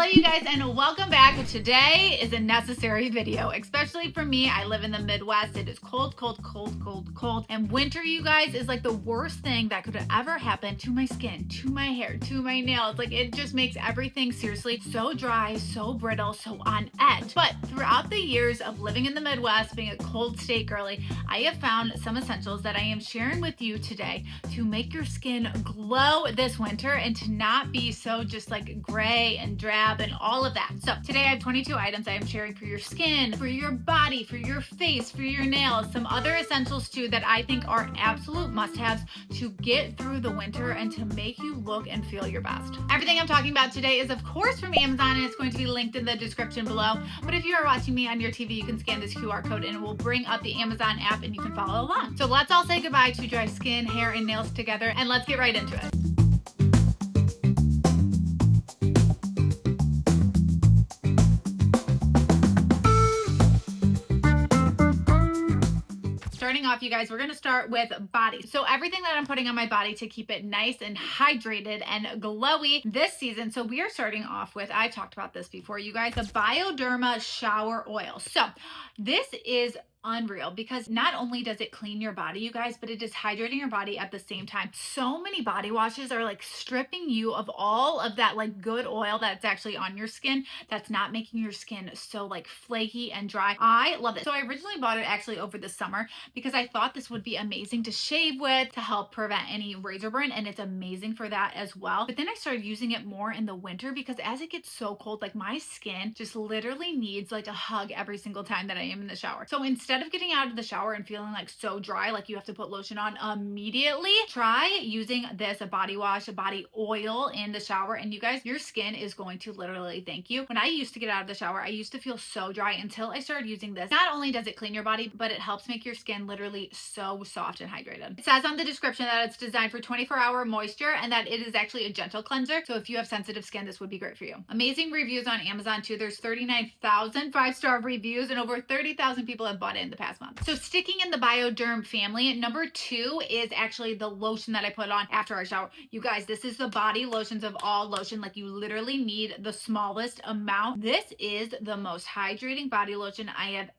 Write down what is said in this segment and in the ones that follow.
Hello you guys and welcome back. Today is a necessary video, especially for me. I live in the Midwest. It is cold, and winter, you guys, is like the worst thing that could ever happen to my skin, to my hair, to my nails. Like, it just makes everything seriously so dry, so brittle, so on edge. But throughout the years of living in the Midwest, being a cold state girly, I have found some essentials that I am sharing with you today to make your skin glow this winter and to not be so just like gray and drab and all of that. So today I have 22 items I am sharing for your skin, for your body, for your face, for your nails, some other essentials too that I think are absolute must-haves to get through the winter and to make you look and feel your best. Everything I'm talking about today is of course from Amazon and it's going to be linked in the description below. But if you are watching me on your TV, you can scan this QR code and it will bring up the Amazon app and you can follow along. So let's all say goodbye to dry skin, hair, and nails together and let's get right into it. Starting off, you guys, we're going to start with body. So everything that I'm putting on my body to keep it nice and hydrated and glowy this season. So we are starting off with, I've talked about this before, you guys, the Bioderma Shower Oil. So this is unreal because not only does it clean your body, you guys, but it is hydrating your body at the same time. So many body washes are like stripping you of all of that like good oil that's actually on your skin that's not making your skin so like flaky and dry. I love it. So I originally bought it actually over the summer because I thought this would be amazing to shave with to help prevent any razor burn, and it's amazing for that as well. But then I started using it more in the winter because as it gets so cold, like my skin just literally needs like a hug every single time that I am in the shower. So instead of getting out of the shower and feeling like so dry, like you have to put lotion on immediately, try using this body wash, a body oil in the shower. And you guys, your skin is going to literally thank you. When I used to get out of the shower, I used to feel so dry until I started using this. Not only does it clean your body, but it helps make your skin literally so soft and hydrated. It says on the description that it's designed for 24-hour moisture and that it is actually a gentle cleanser. So if you have sensitive skin, this would be great for you. Amazing reviews on Amazon too. There's 39,000 5-star reviews and over 30,000 people have bought it in the past month. So sticking in the Bioderm family, number 2 is actually the lotion that I put on after I shower. You guys, this is the body lotions of all lotion. Like, you literally need the smallest amount. This is the most hydrating body lotion I have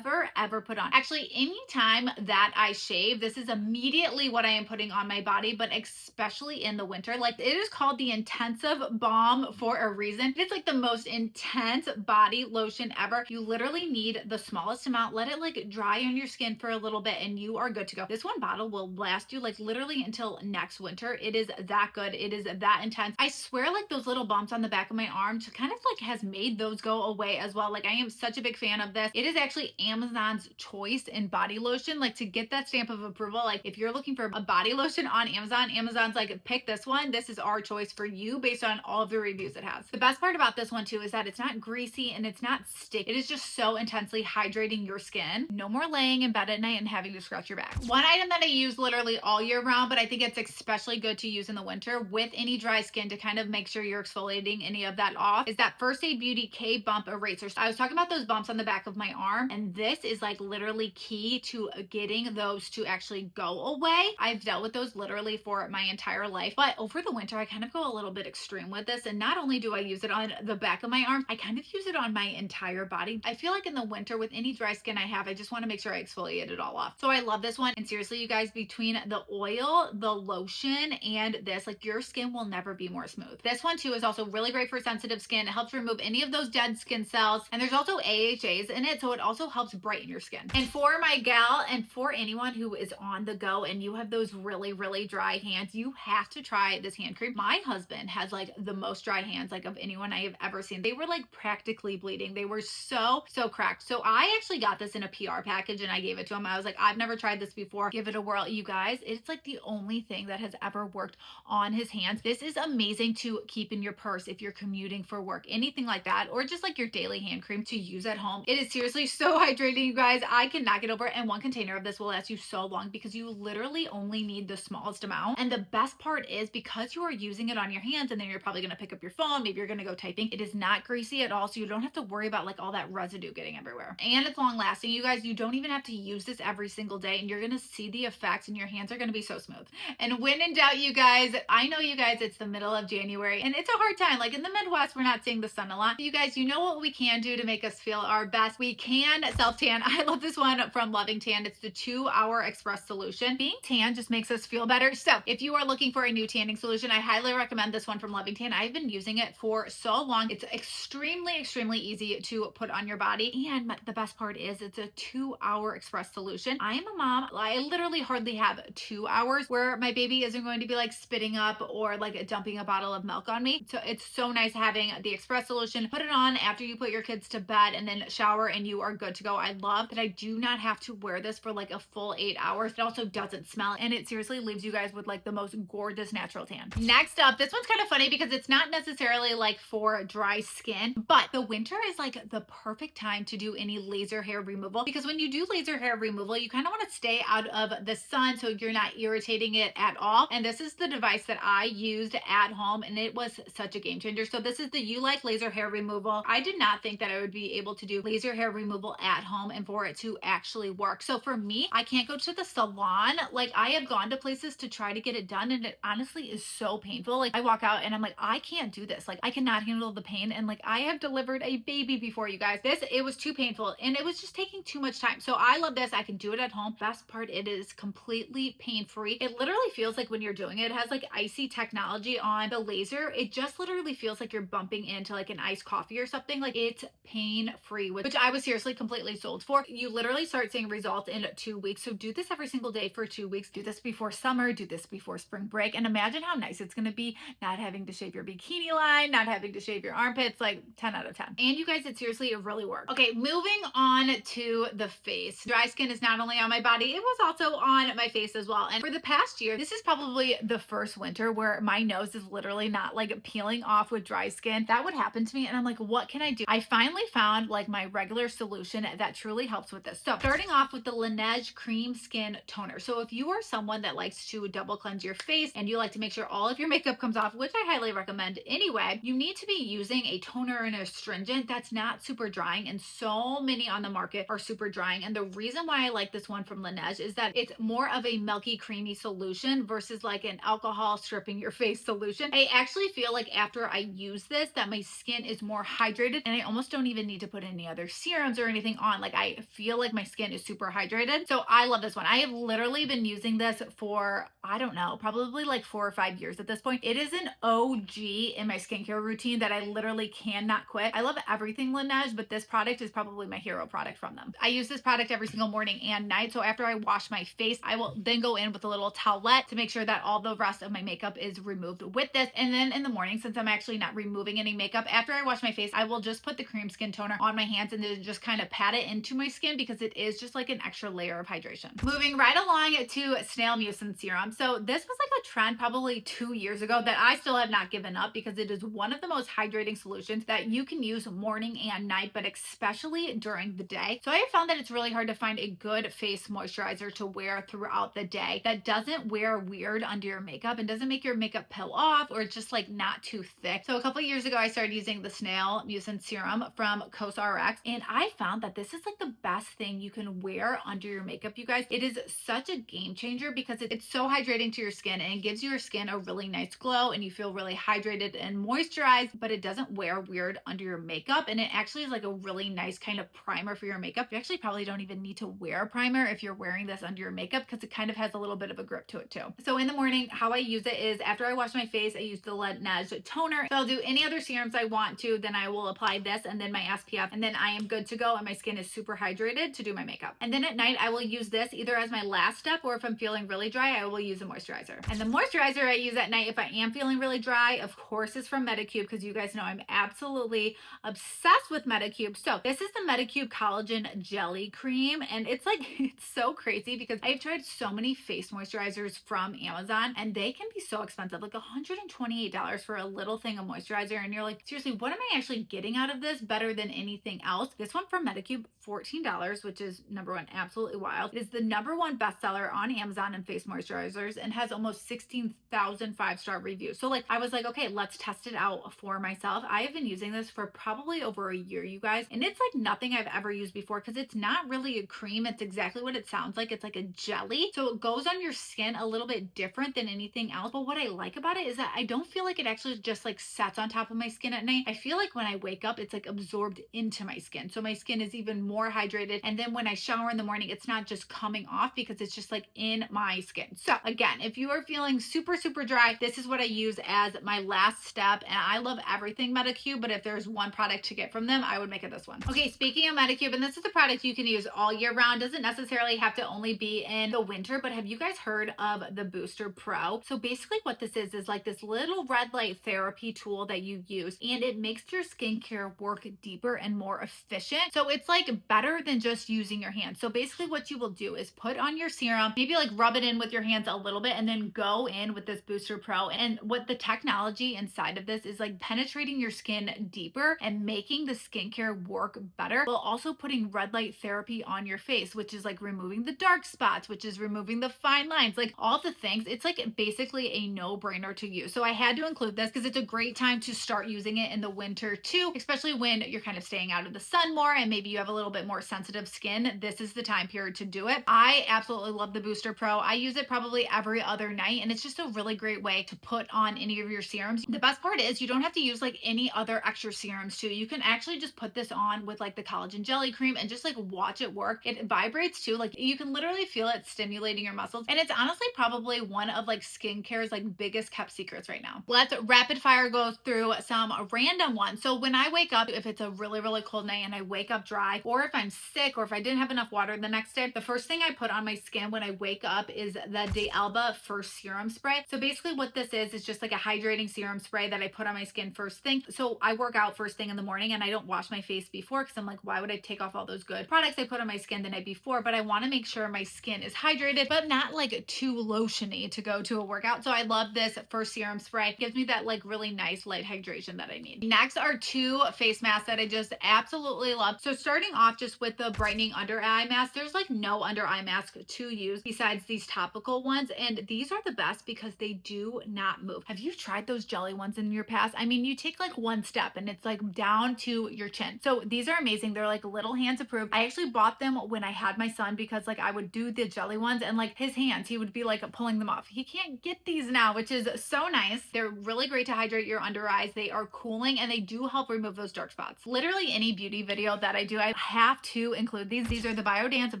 ever put on. Actually, anytime that I shave, this is immediately what I am putting on my body, but especially in the winter. Like, it is called the Intensive Balm for a reason. It's like the most intense body lotion ever. You literally need the smallest amount. Let it like dry on your skin for a little bit and you are good to go. This one bottle will last you like literally until next winter. It is that good. It is that intense. I swear, like, those little bumps on the back of my arm kind of like has made those go away as well. Like, I am such a big fan of this. It is actually Amazon's choice in body lotion. Like, to get that stamp of approval, like if you're looking for a body lotion on Amazon, Amazon's like, pick this one. This is our choice for you based on all of the reviews it has. The best part about this one too is that it's not greasy and it's not sticky. It is just so intensely hydrating your skin. No more laying in bed at night and having to scratch your back. One item that I use literally all year round, but I think it's especially good to use in the winter with any dry skin to kind of make sure you're exfoliating any of that off, is that First Aid Beauty K Bump Eraser. I was talking about those bumps on the back of my arm, and this is like literally key to getting those to actually go away. I've dealt with those literally for my entire life, but over the winter I kind of go a little bit extreme with this, and not only do I use it on the back of my arm, I kind of use it on my entire body. I feel like in the winter with any dry skin I have, I just want to make sure I exfoliate it all off. So I love this one, and seriously, you guys, between the oil, the lotion, and this, like, your skin will never be more smooth. This one too is also really great for sensitive skin. It helps remove any of those dead skin cells, and there's also AHAs in it, so it also helps brighten your skin. And for my gal and for anyone who is on the go and you have those really dry hands, you have to try this hand cream. My husband has like the most dry hands like of anyone I have ever seen. They were like practically bleeding. They were so cracked. So I actually got this in a PR package and I gave it to him. I was like, I've never tried this before. Give it a whirl. You guys, it's like the only thing that has ever worked on his hands. This is amazing to keep in your purse if you're commuting for work, anything like that, or just like your daily hand cream to use at home. It is seriously so hydrating, you guys. I cannot get over it. And one container of this will last you so long because you literally only need the smallest amount. And the best part is because you are using it on your hands and then you're probably going to pick up your phone, maybe you're going to go typing, it is not greasy at all. So you don't have to worry about like all that residue getting everywhere. And it's long lasting, you guys. guys, you don't even have to use this every single day, and you're gonna see the effects, and your hands are gonna be so smooth. And when in doubt, you guys, I know you guys, it's the middle of January, and it's a hard time. Like in the Midwest, we're not seeing the sun a lot. You guys, you know what we can do to make us feel our best? We can self-tan. I love this one from Loving Tan. It's the 2-Hour Express Solution. Being tan just makes us feel better. So if you are looking for a new tanning solution, I highly recommend this one from Loving Tan. I've been using it for so long. It's extremely easy to put on your body. And the best part is it's a 2-hour express solution. I am a mom. I literally hardly have 2 hours where my baby isn't going to be like spitting up or like dumping a bottle of milk on me. So it's so nice having the express solution. Put it on after you put your kids to bed and then shower and you are good to go. I love that I do not have to wear this for like a full 8 hours. It also doesn't smell, and it seriously leaves you guys with like the most gorgeous natural tan. Next up, this one's kind of funny because it's not necessarily like for dry skin, but the winter is like the perfect time to do any laser hair removal, because when you do laser hair removal, you kind of want to stay out of the sun so you're not irritating it at all. And this is the device that I used at home, and it was such a game changer. So this is the Ulike laser hair removal. I did not think that I would be able to do laser hair removal at home and for it to actually work. So for me, I can't go to the salon. Like I have gone to places to try to get it done, and it honestly is so painful. Like I walk out and I'm like, I can't do this. Like I cannot handle the pain. And like I have delivered a baby before, you guys. It was too painful and it was just taking too much time. So I love this. I can do it at home. Best part, it is completely pain-free. It literally feels like when you're doing it, it has like icy technology on the laser. It just literally feels like you're bumping into like an iced coffee or something. Like it's pain-free, which I was seriously completely sold for. You literally start seeing results in 2 weeks. So do this every single day for 2 weeks. Do this before summer, do this before spring break, and imagine how nice it's going to be not having to shave your bikini line, not having to shave your armpits. Like 10 out of 10. And you guys, it seriously really works. Okay, moving on to the face. Dry skin is not only on my body, it was also on my face as well. And for the past year, this is probably the first winter where my nose is literally not like peeling off with dry skin. That would happen to me, and I'm like, what can I do? I finally found like my regular solution that truly helps with this. So starting off with the Laneige Cream Skin Toner. So if you are someone that likes to double cleanse your face and you like to make sure all of your makeup comes off, which I highly recommend anyway, you need to be using a toner and astringent that's not super drying, and so many on the market are super drying. And the reason why I like this one from Laneige is that it's more of a milky creamy solution versus like an alcohol stripping your face solution. I actually feel like after I use this that my skin is more hydrated, and I almost don't even need to put any other serums or anything on. Like I feel like my skin is super hydrated. So I love this one. I have literally been using this for, I don't know, probably like 4 or 5 years at this point. It is an OG in my skincare routine that I literally cannot quit. I love everything Laneige, but this product is probably my hero product from them. I use this product every single morning and night. So after I wash my face, I will then go in with a little towelette to make sure that all the rest of my makeup is removed with this. And then in the morning, since I'm actually not removing any makeup, after I wash my face, I will just put the cream skin toner on my hands and then just kind of pat it into my skin, because it is just like an extra layer of hydration. Moving right along to Snail Mucin Serum. So this was like a trend probably 2 years ago that I still have not given up, because it is one of the most hydrating solutions that you can use morning and night, but especially during the day. So I have found that it's really hard to find a good face moisturizer to wear throughout the day that doesn't wear weird under your makeup and doesn't make your makeup peel off, or it's just like not too thick. So a couple of years ago, I started using the Snail Mucin Serum from COSRX, and I found that this is like the best thing you can wear under your makeup, you guys. It is such a game changer because it's so hydrating to your skin, and it gives your skin a really nice glow, and you feel really hydrated and moisturized, but it doesn't wear weird under your makeup. And it actually is like a really nice kind of primer for your makeup. You actually probably don't even need to wear a primer if you're wearing this under your makeup, because it kind of has a little bit of a grip to it too. So in the morning, how I use it is after I wash my face, I use the Laneige toner. So I'll do any other serums I want to, then I will apply this and then my SPF, and then I am good to go, and my skin is super hydrated to do my makeup. And then at night, I will use this either as my last step, or if I'm feeling really dry, I will use a moisturizer. And the moisturizer I use at night if I am feeling really dry, of course, is from Medicube, because you guys know I'm absolutely obsessed with Medicube. So this is the Medicube Collagen Jelly Cream, and it's like, it's so crazy because I've tried so many face moisturizers from Amazon, and they can be so expensive, like $128 for a little thing of moisturizer. And you're like, seriously, what am I actually getting out of this better than anything else? This one from Medicube, $14, which is number one, absolutely wild. It is the number one bestseller on Amazon in face moisturizers and has almost 16,000 5-star reviews. So like, I was like, okay, let's test it out for myself. I have been using this for probably over a year, you guys, and it's like nothing I've ever used before, because it's not really a cream. It's exactly what it sounds like. It's like a jelly. So it goes on your skin a little bit different than anything else. But what I like about it is that I don't feel like it actually just like sets on top of my skin at night. I feel like when I wake up, it's like absorbed into my skin. So my skin is even more hydrated. And then when I shower in the morning, it's not just coming off because it's just like in my skin. So again, if you are feeling super, super dry, this is what I use as my last step. And I love everything Medicube, but if there's one product to get from them, I would make it this one. Okay, speaking of Medicube, and this is a product you can use all year round, doesn't necessarily have to only be in the winter, but have you guys heard of the Booster Pro? So basically what this is like this little red light therapy tool that you use, and it makes your skincare work deeper and more efficient. So it's like better than just using your hands. So basically what you will do is put on your serum, maybe like rub it in with your hands a little bit, and then go in with this Booster Pro. And what the technology inside of this is like penetrating your skin deeper and making the skincare work better, while also putting red light therapy on your face, which is like removing the dark spots, which is removing the fine lines, like all the things. It's like basically a no-brainer to use. So I had to include this because it's a great time to start using it in the winter too, especially when you're kind of staying out of the sun more and maybe you have a little bit more sensitive skin. This is the time period to do it. I absolutely love the Booster Pro. I use it probably every other night, and it's just a really great way to put on any of your serums. The best part is you don't have to use like any other extra serums too. You can actually just put this on with like the collagen jelly cream and just like watch it work. It vibrates too. Like you can literally feel it stimulating your muscles. And it's honestly probably one of like skincare's like biggest kept secrets right now. Let's rapid fire go through some random ones. So when I wake up, if it's a really, really cold night and I wake up dry, or if I'm sick, or if I didn't have enough water the next day, the first thing I put on my skin when I wake up is the De Alba First Serum Spray. So basically what this is just like a hydrating serum spray that I put on my skin first thing. So I work out first thing in the morning and I don't wash my face before because I'm like, why would I take off all those good products I put on my skin the night before? But I want to make sure my skin is hydrated, but not like too lotiony to go to a workout. So I love this First Serum Spray. It gives me that like really nice light hydration that I need. Next are two face masks that I just absolutely love. So starting off just with the brightening under eye mask, there's like no under eye mask to use besides these topical ones. And these are the best because they do not move. Have you tried those jelly ones in your past? I mean, you take like one step and it's like down to your chin. So these are amazing. They're like little hands approved. I actually bought them when I had my son because like I would do the jelly ones and like his hands, he would be like pulling them off. He can't get these now, which is so nice. They're really great to hydrate your under eyes. They are cooling and they do help remove those dark spots. Literally any beauty video that I do, I have to include these. These are the Biodance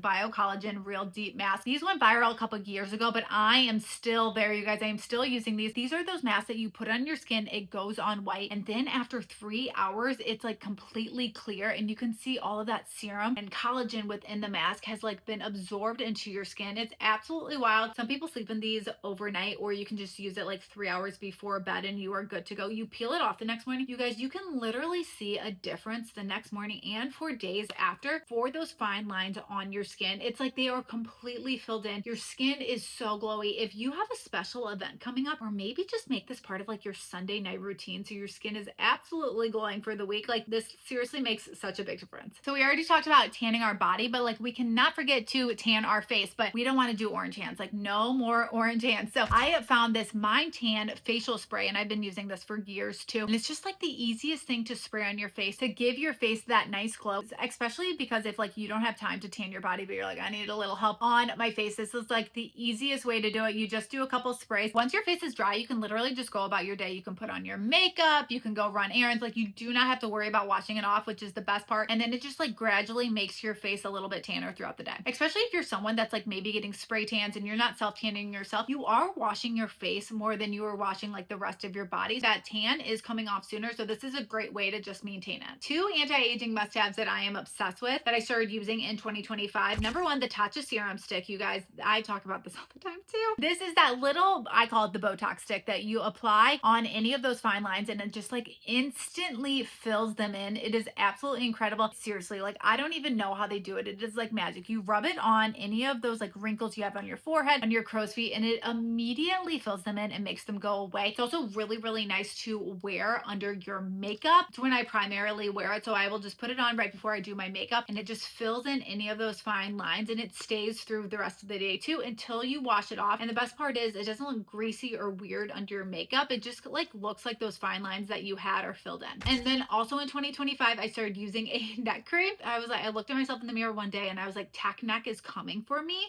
Bio-Collagen Real Deep Masks. These went viral a couple years ago, but I am still there, you guys. I am still using these. These are those masks that you put on your skin. It goes on white. And then after 3 hours, it's like completely clear and you can see all of that serum and collagen within the mask has like been absorbed into your skin. It's absolutely wild. Some people sleep in these overnight, or you can just use it like 3 hours before bed and you are good to go. You peel it off the next morning. You guys, you can literally see a difference the next morning and for days after for those fine lines on your skin. It's like they are completely filled in. Your skin is so glowy. If you have a special event coming up, or maybe just make this part of like your Sunday night routine so your skin is absolutely glowing for the week, like this seriously makes such a big difference. So we already talked about tanning our body, but like we cannot forget to tan our face, but we don't want to do orange hands, like no more orange hands. So I have found this Minetan facial spray and I've been using this for years too. And it's just like the easiest thing to spray on your face to give your face that nice glow, especially because if like you don't have time to tan your body, but you're like, I need a little help on my face. This is like the easiest way to do it. You just do a couple sprays. Once your face is dry, you can literally just go about your day. You can put on your makeup, you can go run errands. Like you do not have to worry about washing it off, which is the best part. And then it just like gradually makes your face a little bit tanner throughout the day. Especially if you're someone that's like maybe getting spray tans and you're not self-tanning yourself, you are washing your face more than you are washing like the rest of your body. That tan is coming off sooner. So this is a great way to just maintain it. Two anti-aging must-haves that I am obsessed with that I started using in 2025. Number one, the Tatcha serum stick. You guys, I talk about this all the time too. This is that little, I call it the Botox stick that you apply on any of those fine lines and it just like instantly fills them in. It is absolutely incredible. Seriously, like I don't even know how they do it. It is like magic. You rub it on any of those like wrinkles you have on your forehead, on your crow's feet, and it immediately fills them in and makes them go away. It's also really, really nice to wear under your makeup. It's when I primarily wear it. So I will just put it on right before I do my makeup and it just fills in any of those fine lines and it stays through the rest of the day too until you wash it off. And the best part is it doesn't look greasy or weird under your makeup. It just like looks like those fine lines that you had are filled in. And then also in 2025, I started using a neck cream. I was like, I looked at myself in the mirror one day and I was like, tech neck is coming for me.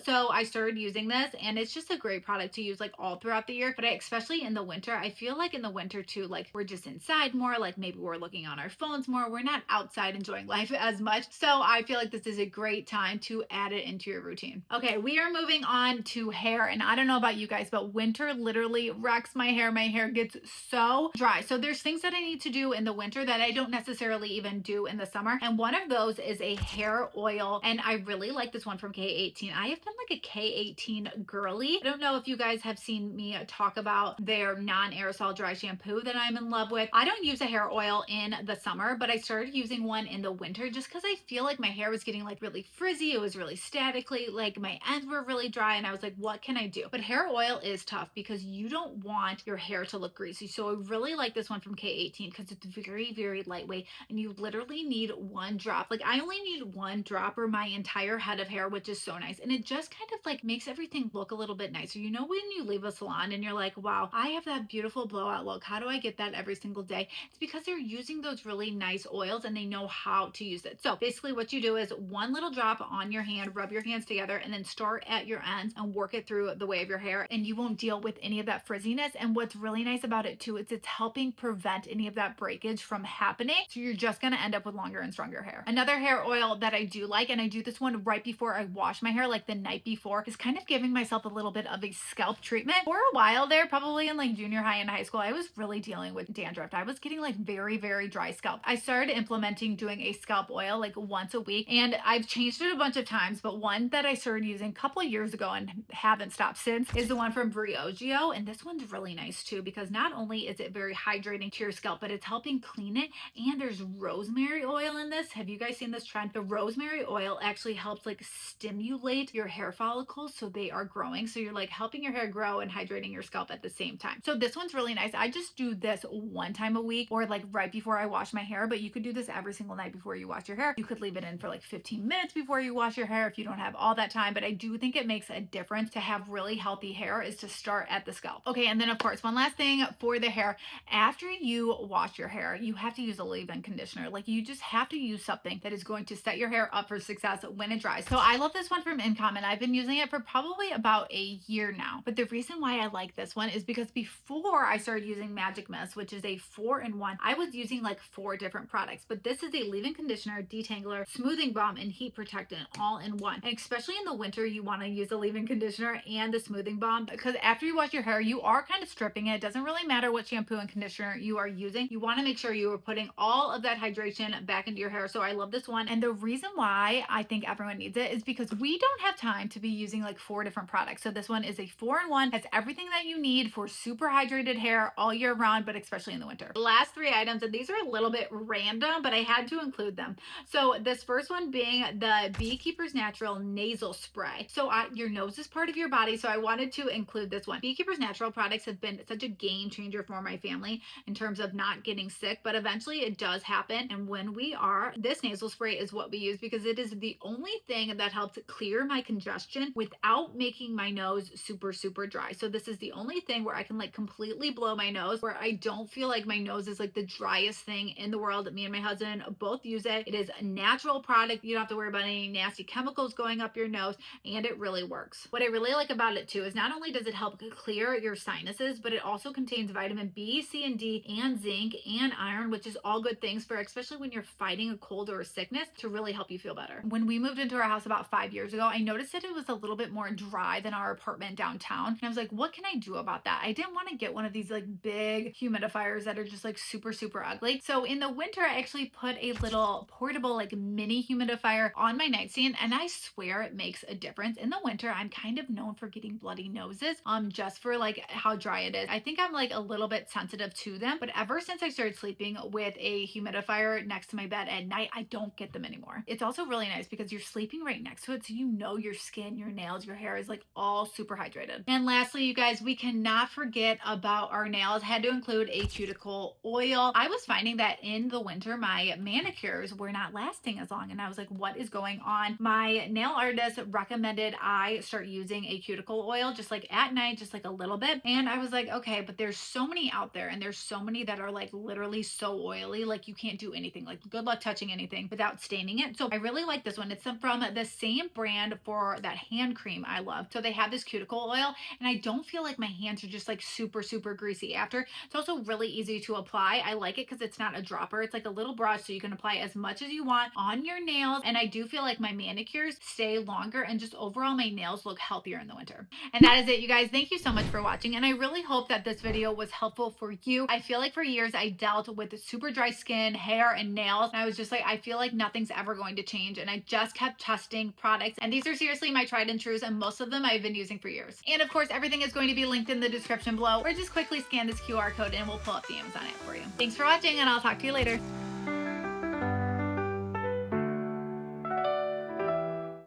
So I started using this, and it's just a great product to use like all throughout the year, but especially in the winter. I feel like in the winter too, like we're just inside more, like maybe we're looking on our phones more. We're not outside enjoying life as much. So I feel like this is a great time to add it into your routine. Okay, we are moving on to hair, and I don't know about you guys, but winter literally wrecks my hair. My hair gets so dry. So there's things that I need to do in the winter that I don't necessarily even do in the summer. And one of those is a hair oil. And I really like this one from K18. I have been like a K18 girly. I don't know if you guys have seen me talk about their non-aerosol dry shampoo that I'm in love with. I don't use a hair oil in the summer, but I started using one in the winter just because I feel like my hair was getting like really frizzy. It was really statically, like my ends were really dry, and I was like, what can I do? But hair oil is tough because you don't want your hair to look greasy. So I really like this one from K18 because it's very, very lightweight, and you literally need one drop. Like I only need one drop or my entire head of hair, which is so nice. And it just kind of like makes everything look a little bit nicer. You know, when you leave a salon and you're like, wow, I have that beautiful blowout look. How do I get that every single day? It's because they're using those really nice oils and they know how to use it. So basically what you do is one little drop on your hand, rub your hands together, and then start at your ends and work it through the way of your hair, and you won't deal with any of that frizziness. And what's really nice about it too is it's helping prevent any of that breakage from happening. So you're just going to end up with longer and stronger hair. Another hair oil that I do like, and I do this one right before I wash my hair, like the night before, is kind of giving myself a little bit of a scalp treatment. For a while there, probably in like junior high and high school, I was really dealing with dandruff. I was getting like very, very dry scalp. I started implementing doing a scalp oil like once a week, and I've changed it a bunch of times, but one that I started using a couple of years ago and haven't stopped since is the one from Briogeo. And this one's really nice too, because not only is it very hydrating to your scalp, but it's helping clean it. And there's rosemary oil in this. Have you guys seen this trend? The rosemary oil actually helps like stimulate your hair follicles so they are growing. So you're like helping your hair grow and hydrating your scalp at the same time. So this one's really nice. I just do this one time a week or like right before I wash my hair, but you could do this every single night before you wash your hair. You could leave it in for like 15 minutes before you wash your hair if you don't have all that time, but I do think it makes a difference to have really healthy hair is to start at the scalp. Okay, and then of course, one last thing for the hair. After you wash your hair, you have to use a leave-in conditioner. Like you just have to use something that is going to set your hair up for success when it dries. So I love this one from Income, and I've been using it for probably about a year now. But the reason why I like this one is because before I started using Magic Mist, which is a 4-in-1, I was using like 4 different products, but this is a leave-in conditioner, detangler, smoothing balm, and heat protectant all in one. And especially in the winter, you want to use the leave-in conditioner and the smoothing balm because after you wash your hair, you are kind of stripping it. It doesn't really matter what shampoo and conditioner you are using. You want to make sure you are putting all of that hydration back into your hair. So I love this one. And the reason why I think everyone needs it is because we don't have time to be using like 4 different products. So this one is a 4-in-1, has everything that you need for super hydrated hair all year round, but especially in the winter. The last 3 items, and these are a little bit random, but I had to include them. So this first one being the Beekeeper's Natural Nasal Spray. So your nose is part of your body, so I wanted to include this one. Beekeeper's natural products have been such a game changer for my family in terms of not getting sick, but eventually it does happen. And when we are, this nasal spray is what we use because it is the only thing that helps clear my congestion without making my nose super, super dry. So this is the only thing where I can like completely blow my nose, where I don't feel like my nose is like the driest thing in the world. Me and my husband both use it. It is a natural product. You don't have to worry about any nasty chemicals going up your nose, and it really works. What I really like about it too is not only does it help clear your sinuses, but it also contains vitamin B, C, and D, and zinc, and iron, which is all good things for, especially when you're fighting a cold or a sickness, to really help you feel better. When we moved into our house about 5 years ago, I noticed that it was a little bit more dry than our apartment downtown. And I was like, what can I do about that? I didn't want to get one of these like big humidifiers that are just like super, super ugly. So in the winter, I actually put a little portable like mini humidifier on my nightstand, and I swear it makes a difference. In the winter, I'm kind of known for getting bloody noses, just for like how dry it is. I think I'm like a little bit sensitive to them, but ever since I started sleeping with a humidifier next to my bed at night, I don't get them anymore. It's also really nice because you're sleeping right next to it, so you know your skin, your nails, your hair is like all super hydrated. And lastly, you guys, we cannot forget about our nails. Had to include a cuticle oil. I was finding that in the winter, my manicures were not lasting as long, and I was like, what is going on? My nail artist recommended I start using a cuticle oil just like at night, just like a little bit. And I was like, okay, but there's so many out there, and there's so many that are like literally so oily, like you can't do anything. Like good luck touching anything without without staining it. So I really like this one. It's from the same brand for that hand cream I love. So they have this cuticle oil, and I don't feel like my hands are just like super greasy after. It's also really easy to apply. I like it because it's not a dropper. It's like a little brush, so you can apply as much as you want on your nails. And I do feel like my manicures stay longer, and just overall my nails look healthier in the winter. And that is it, you guys. Thank you so much for watching, and I really hope that this video was helpful for you. I feel like for years I dealt with super dry skin, hair, and nails, and I was just like, I feel like nothing's ever going to change, and I just kept testing products, and these are seriously my tried and trues, and most of them I've been using for years. And of course, everything is going to be linked in the description below, or just quickly scan this QR code and we'll pull up the Amazon app for you. Thanks for watching, and I'll talk to you later.